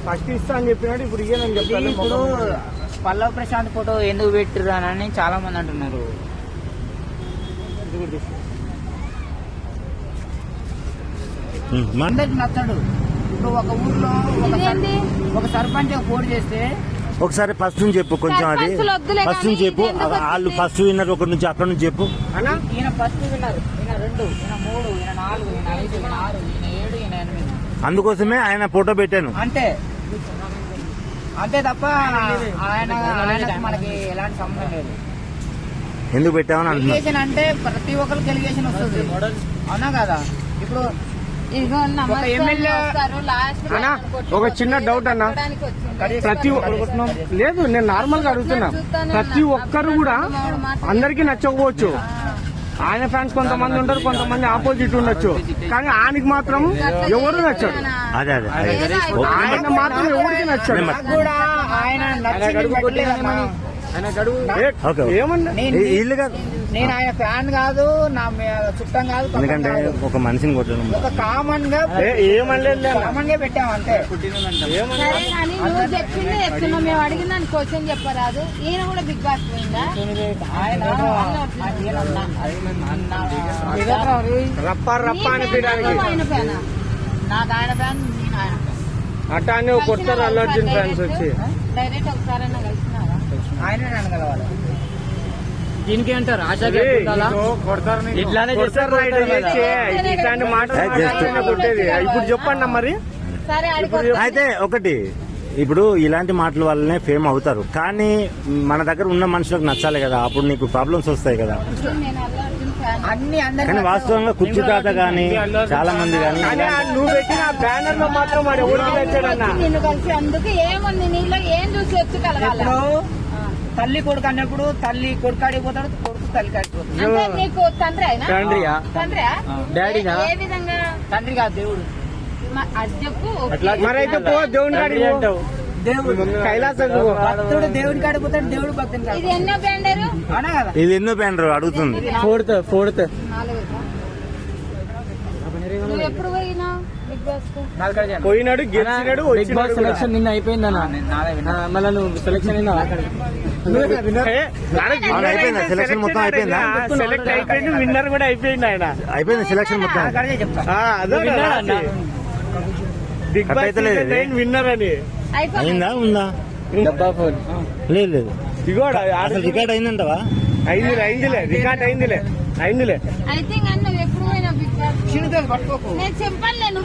First ఇస్తా అని చెప్పినట్టు ఇప్పుడు ఇయ్యనని చెప్పాను. ఇప్పుడు పల్లవ్ ప్రశాంత్ ఫోటో ఎందుకు పెట్టిర్రు అని చాలా మంది అంటున్నారు. అందరికి నచ్చడు. ఇప్పుడు ఒక ఊర్లో ఒక సర్పంచ్ పోటీ చేస్తే ఒకసారి ఫస్ట్ నుంచి చెప్పు, కొంచెం అది ఫస్ట్ నుంచి చెప్పు. వాళ్ళు ఫస్ట్ విన్నర్ ఒకటి నుంచి అక్కడ నుంచి చెప్పు. ఈయన ఫస్ట్ విన్నర్, ఈయన 2, ఈయన 3, ఈయన 4, ఈయన 5, ఈయన 6, ఈయన 7, ఈయన 8. అందుకోసమే ఆయన ఫోటో పెట్టాను. అంతే తప్ప ఆయనకు మనకి ఎలాంటి సంబంధం లేదు. ఎందుకు పెట్టామని అంటున్నా. ఎలిగేషన్ అంటే ప్రతి ఒక్కరికి ఎలిగేషన్ వస్తుంది, అవునా కదా? ఇప్పుడు ఒక చిన్న డౌట్ అన్న, లేదు నేను నార్మల్ గా అడుగుతున్నా. ప్రతి ఒక్కరు కూడా అందరికీ నచ్చకపోవచ్చు. ఆయన ఫ్యాన్స్ కొంతమంది ఉంటారు, కొంతమంది ఆపోజిట్ ఉండొచ్చు. కానీ ఆయనకి మాత్రం ఎవరు నచ్చాడు. అదే ఆయన మాత్రం ఎవరికి నచ్చాడు. నేను ఆయన ఫ్యాన్ కాదు, నా చుట్టం కాదు. ఎందుకంటే ఒక మనిషిని కొట్టడం ఒక కామన్ గా కామన్ గా పెట్టాము అంతే. నువ్వు చెప్తున్నావు, మేము అడిగిన దానికి క్వశ్చన్ చెప్పరాదు. ఈయన కూడా బిగ్ బాస్ పోయిందా? రప్ప అనిపించడానికి నాకు ఆయన ఫ్యాన్, నేను ఆయన ఫ్యాన్. అట్టా అని కొడతారు అల్లు అర్జున్ ఫ్యాన్స్ వచ్చి. డైరెక్ట్ ఒకసారైనా కలిసినారా? ఆయన నన్ను కలవాలి. దీనికి అంటారు ఇట్లాంటి మాటలు కొట్టేది. ఇప్పుడు చెప్పండి మరి. అయితే ఒకటి, ఇప్పుడు ఇలాంటి మాటల వల్లనే ఫేమ్ అవుతారు. కానీ మన దగ్గర ఉన్న మనుషులకు నచ్చాలి కదా, అప్పుడు నీకు ప్రాబ్లమ్స్ వస్తాయి కదా. కానీ వాస్తవంగా కుర్చీ తాత గానీ చాలా మంది కానీ నువ్వు పెట్టిన బ్యానర్ లో మాత్రం నిన్ను కలిసి అందుకు ఏముంది నీలో ఏం చూసి వచ్చి కలగాలి. తల్లి కొడుకు అన్నప్పుడు తల్లి కొడుకు అడిగిపోతాడు, కొడుకు తల్లి అడిగిపోతాడు. అంటే నీకు తండ్రి అయినా తండ్రియా డాడీనా? ఏ విధంగా? తండ్రి కాదు, దేవుడు. అది చెప్పు. మరైతే పో దేవుని కాడికి అంటావు. దేవుడు కైలాసం భక్తుడు దేవుని కాడిపోతాడు, దేవుడు భక్తుని ఇది ఎన్నో బ్యాండరు? అవునా కదా? ఇది ఎన్నో బ్యానర్ అడుగుతుంది. ఫోర్త్ నువ్వు ఎప్పుడు పోయినా బిగ్ బాస్ కు? పోయినాడు, గెలిచినాడు. బిగ్ బాస్ సెలక్షన్ నిన్న అయిపోయిందన్న. మళ్ళీ నువ్వు సెలక్షన్ సెలక్షన్ మొత్తం అయిపోయిందా? సెలెక్ట్ అయిపోయింది, విన్నర్ కూడా అయిపోయింది. ఆయన అయిపోయింది సెలక్షన్ మొత్తం. బిగ్ బాస్ విన్నర్ అని అయిందా ఉందా? లేదు అసలు రికార్డ్ అయిందంటవా? అయిందిలే రికార్డ్ అయిందిలే. ఐ థింక్ నువ్వు ఎప్పుడు పోయినా బిగ్ బాస్? నేను చెప్పాను.